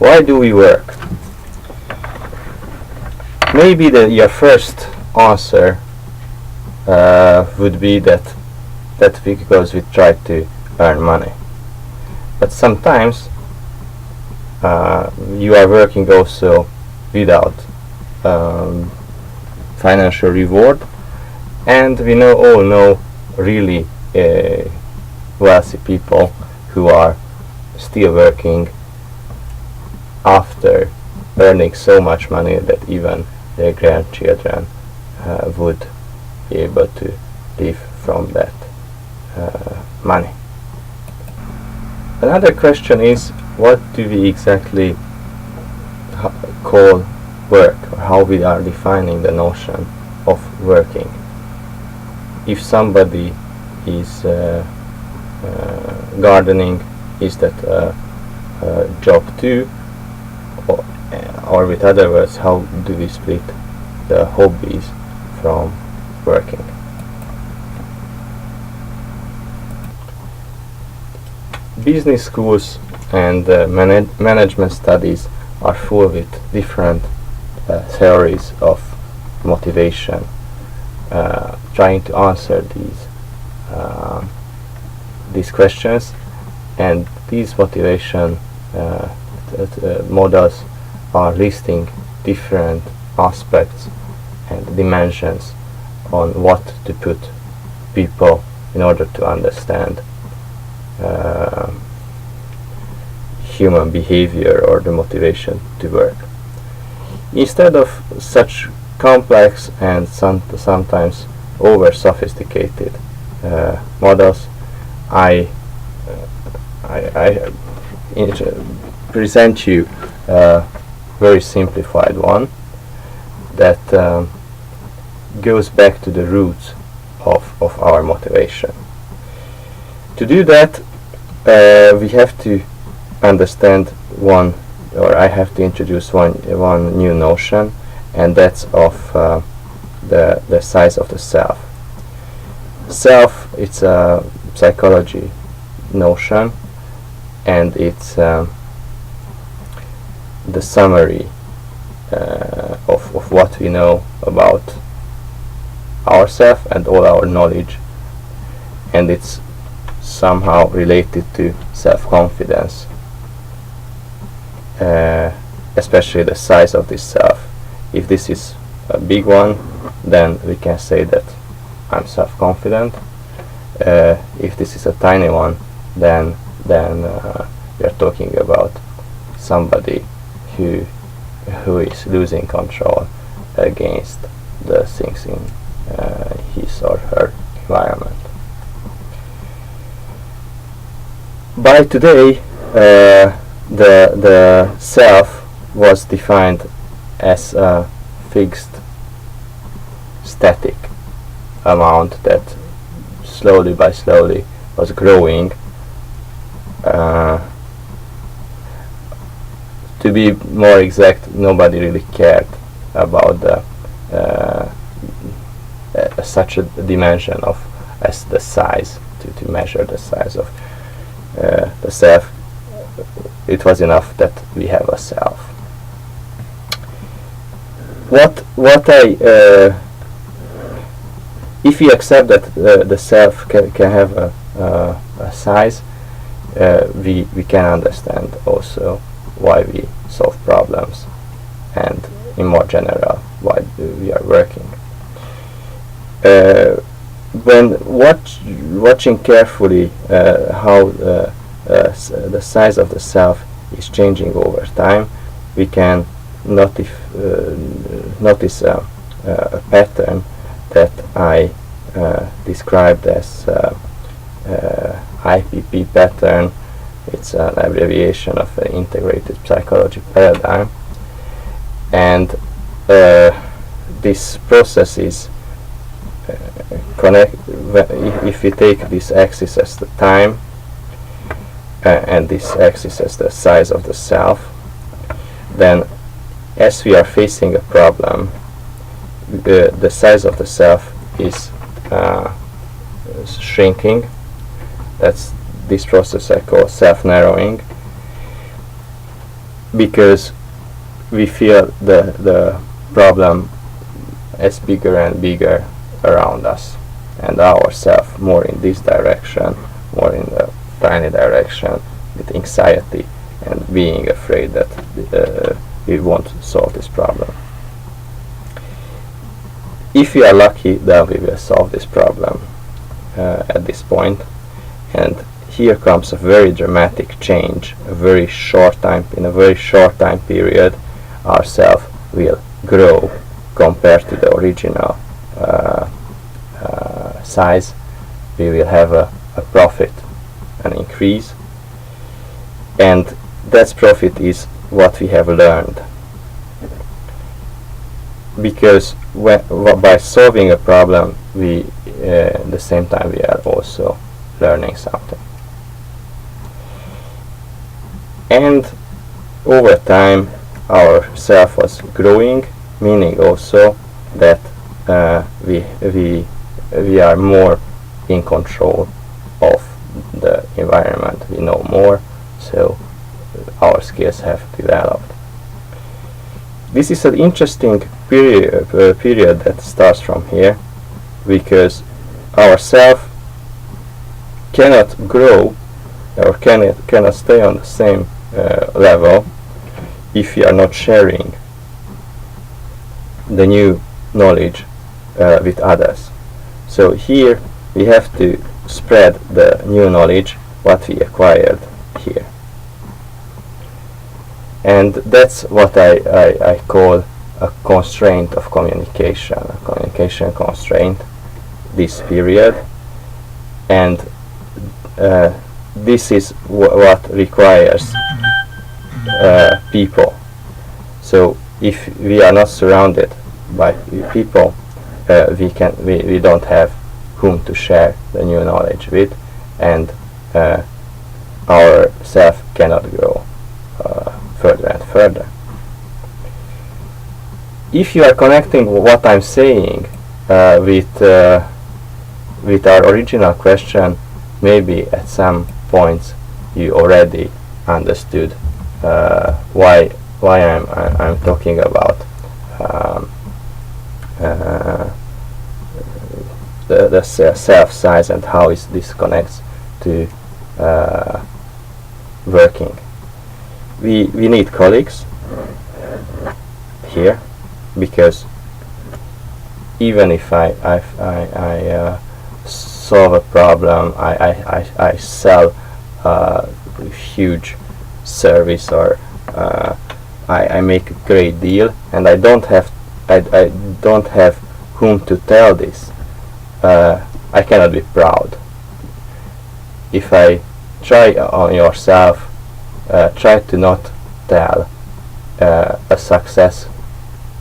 Why do we work? Maybe your first answer would be that because we try to earn money. But sometimes you are working also without financial reward, and we all know really wealthy people who are still working after earning so much money that even their grandchildren would be able to live from that money. Another question is, what do we exactly call work, or how we are defining the notion of working? If somebody is gardening, is that job too? Or with other words, how do we split the hobbies from working? Business schools and management studies are full with different theories of motivation, trying to answer these questions, and these motivation models are listing different aspects and dimensions on what to put people in order to understand human behavior or the motivation to work. Instead of such complex and sometimes over sophisticated models, I present you a very simplified one that goes back to the roots of our motivation. To do that, we have to understand I have to introduce one new notion, and that's of the size of the self. Self, it's a psychology notion, and it's the summary of what we know about ourselves and all our knowledge, and it's somehow related to self-confidence, especially the size of this self. If this is a big one, then we can say that I'm self-confident. If this is a tiny one, then we are talking about somebody who is losing control against the things in his or her environment. By today, the self was defined as a fixed, static amount that slowly was growing. To be more exact, nobody really cared about such a dimension as the size, to measure the size of the self. It was enough that we have a self. If we accept that the self can have a size, we can understand also why we solve problems, and in more general why we are working. When watching carefully how the size of the self is changing over time, we can notice a pattern that I described as IPP pattern. It's an abbreviation of an integrated psychology paradigm, and this process is if we take this axis as the time and this axis as the size of the self, then as we are facing a problem, the size of the self is shrinking. That's this process I call self-narrowing. because we feel the problem as bigger and bigger around us, and ourselves more in this direction, more in the tiny direction, with anxiety and being afraid that we won't solve this problem. If we are lucky, then we will solve this problem at this point, and here comes a very dramatic change. In a very short time period, our self will grow compared to the original size. We will have a profit, an increase, and that profit is what we have learned. Because by solving a problem, we at the same time we are also learning something. And over time, our self was growing, meaning also that we are more in control of the environment. We know more, so our skills have developed. This is an interesting period that starts from here, because our self cannot grow or cannot stay on the same level if we are not sharing the new knowledge with others. So here we have to spread the new knowledge what we acquired here. And that's what I call a constraint of communication, a communication constraint, this period. And this is what requires people. So if we are not surrounded by people, we don't have whom to share the new knowledge with, and our self cannot grow further and further. If you are connecting what I'm saying with our original question, maybe at some points you already understood why I'm talking about the self size and how this connects to working. We need colleagues here, because even if I solve a problem, I sell a huge service, or I make a great deal, and I don't have whom to tell this, I cannot be proud. If I try on yourself, try to not tell a success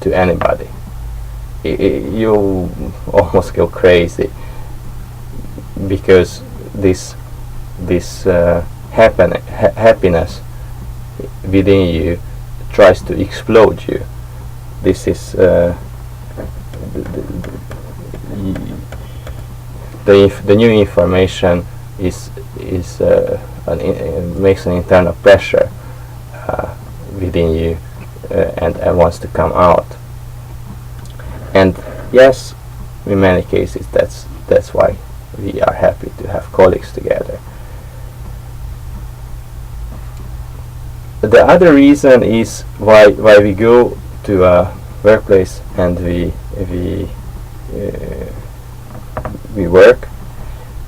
to anybody. You almost go crazy, because this happiness within you tries to explode you. This is the new information makes an internal pressure within you and wants to come out. And yes, in many cases that's why we are happy to have colleagues together. The other reason is why we go to a workplace and we work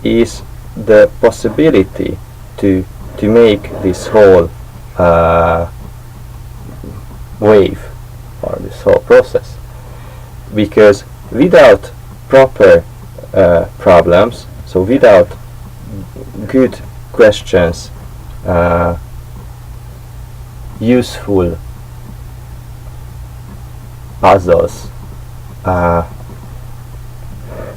is the possibility to make this whole wave, or this whole process, because without proper problems, so without good questions, useful puzzles,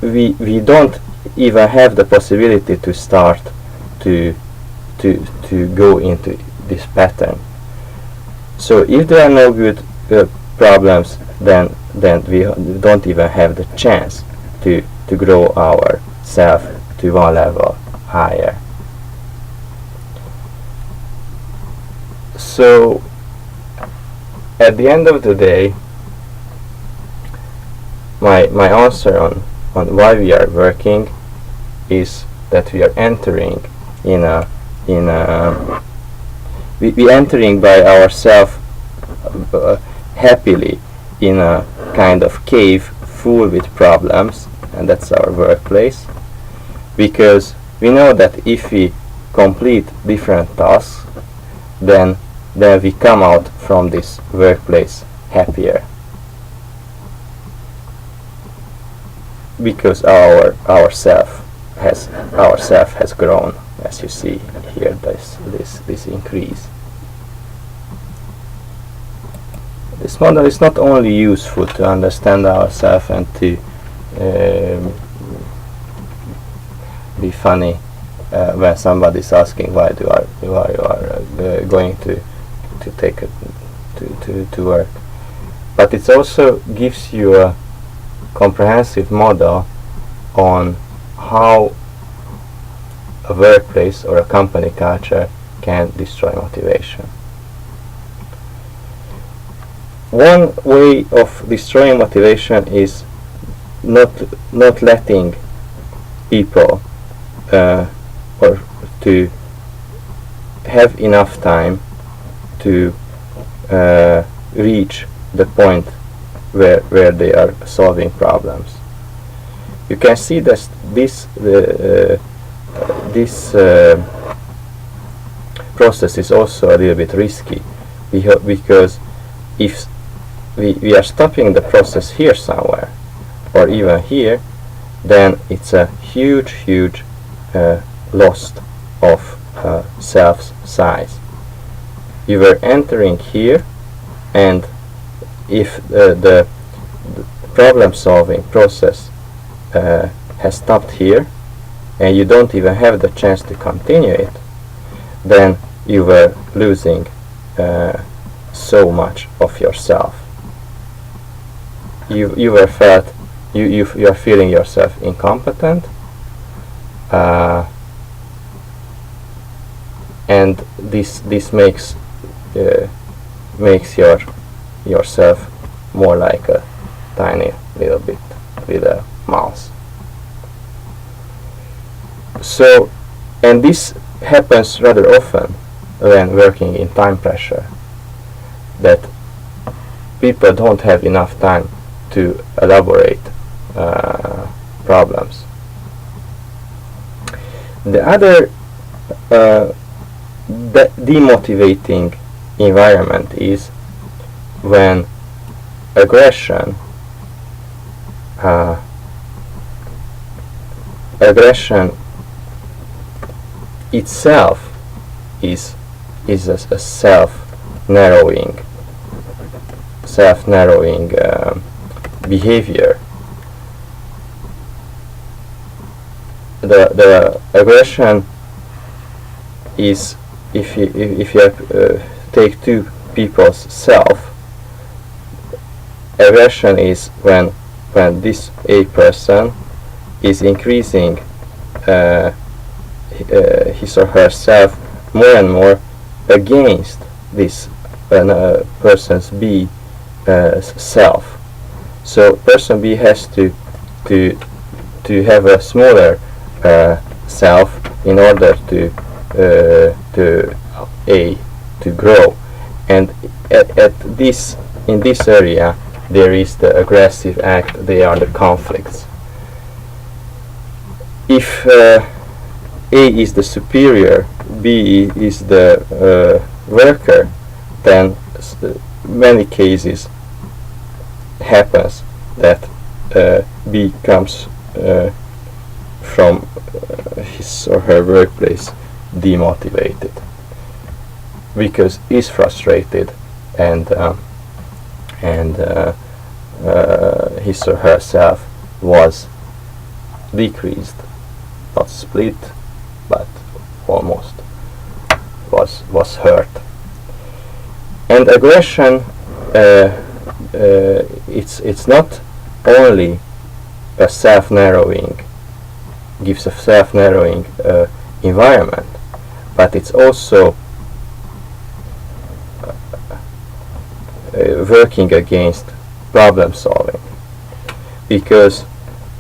we don't even have the possibility to start to go into this pattern. So if there are no good problems, then we don't even have the chance to grow ourselves to one level higher. So at the end of the day, my answer on why we are working is that we are entering we entering by ourselves happily in a kind of cave full with problems, and that's our workplace, because we know that if we complete different tasks, then we come out from this workplace happier, because our self has grown, as you see here, this increase. This model is not only useful to understand ourselves and to be funny when somebody is asking why you are going to take to work, but it also gives you a comprehensive model on how a workplace or a company culture can destroy motivation. One way of destroying motivation is not letting people or to have enough time to reach the point where they are solving problems. You can see that this process is also a little bit risky, because if we are stopping the process here somewhere, or even here, then it's a huge loss of self's size. You were entering here, and if the problem-solving process has stopped here, and you don't even have the chance to continue it, then you were losing so much of yourself. You are feeling yourself incompetent, and this makes yourself more like a tiny little bit with a mouse. So, and this happens rather often when working in time pressure, that people don't have enough time to elaborate problems. The other demotivating environment is when aggression itself is a self-narrowing behavior. The aggression is, if you take two people's self, aggression is when this A person is increasing his or herself more and more against this person's B self. So person B has to have a smaller self in order to A to grow, and in this area there is the aggressive act. They are the conflicts. If A is the superior, B is the worker, then many cases happens that B comes from his or her workplace demotivated, because he's frustrated and his or herself was decreased, not split, but almost was hurt. And aggression, it's not only a self-narrowing, gives a self-narrowing environment, but it's also working against problem solving, because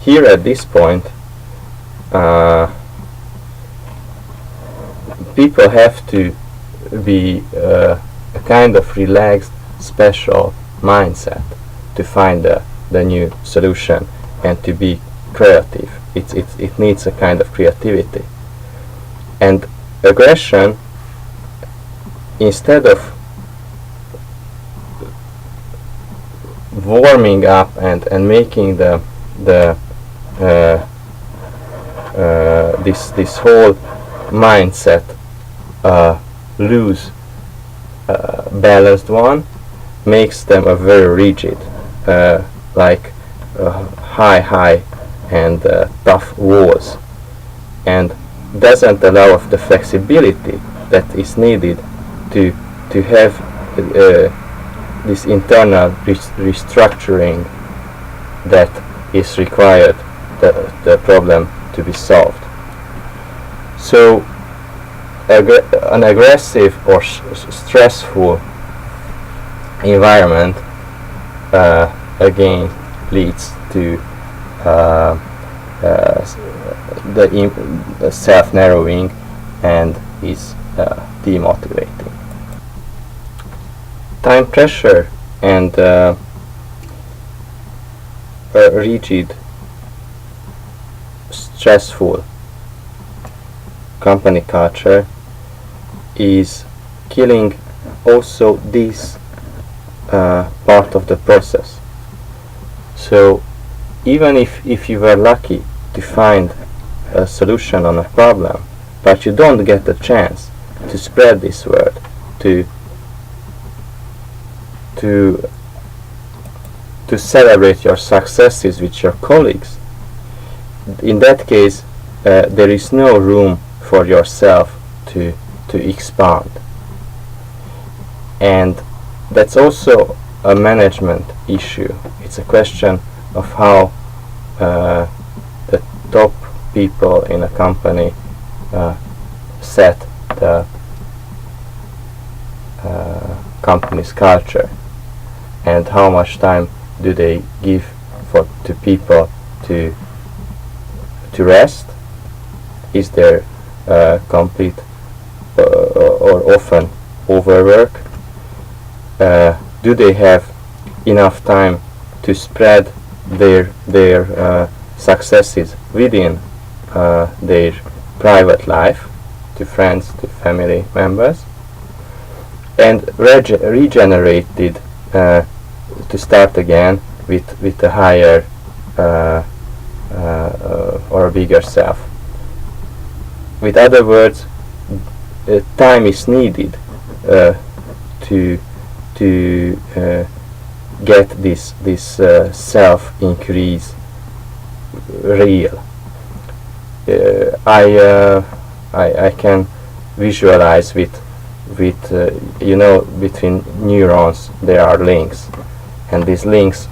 here at this point people have to be a kind of relaxed, special mindset to find the new solution and to be creative. It needs a kind of creativity. And aggression, instead of warming up and making this whole mindset loose, balanced one, makes them a very rigid, like high and tough walls, and doesn't allow of the flexibility that is needed to have this internal restructuring that is required the problem to be solved. So an aggressive or stressful environment again leads to the self-narrowing and is demotivating. Time pressure and a rigid, stressful company culture is killing also this part of the process. So even if you were lucky to find a solution on a problem, but you don't get the chance to spread this word, to celebrate your successes with your colleagues, in that case there is no room for yourself to expand. And that's also a management issue. It's a question of how the top people in a company set the company's culture, and how much time do they give to people to rest. Is there complete or often overwork? Do they have enough time to spread their successes within their private life, to friends, to family members, and regenerated to start again with a higher or a bigger self? With other words, time is needed to get this self increase real. I can visualize with between neurons there are links, and these links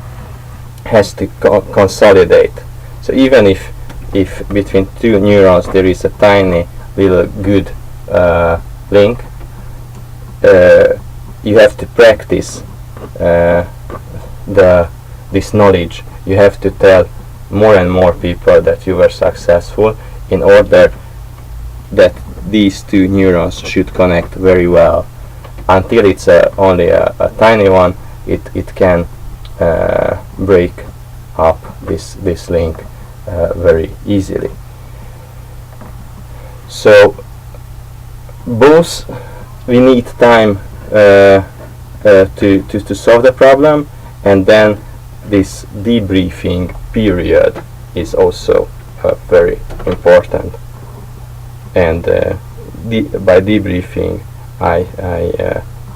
has to consolidate. So even if between two neurons there is a tiny little good link, you have to practice this knowledge. You have to tell more and more people that you were successful in order that these two neurons should connect very well. Until it's only a tiny one, it can break up this link very easily. So both we need time to solve the problem, and then this debriefing period is also very important. And by debriefing I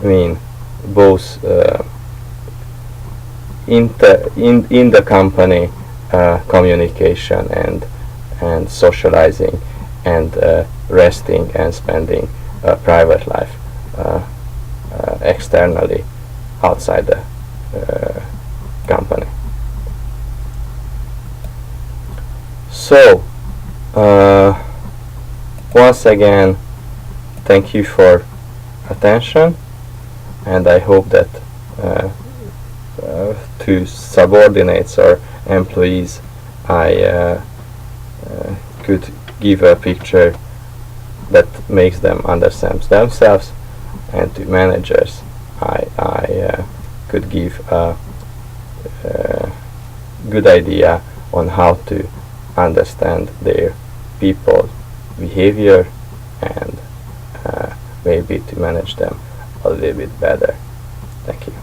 mean both in the company communication and socializing, and resting and spending private life externally outside the company. So once again, thank you for attention, and I hope that to subordinates or employees, I could give a picture that makes them understand themselves, and to managers I could give a good idea on how to understand their people behavior and maybe to manage them a little bit better. Thank you.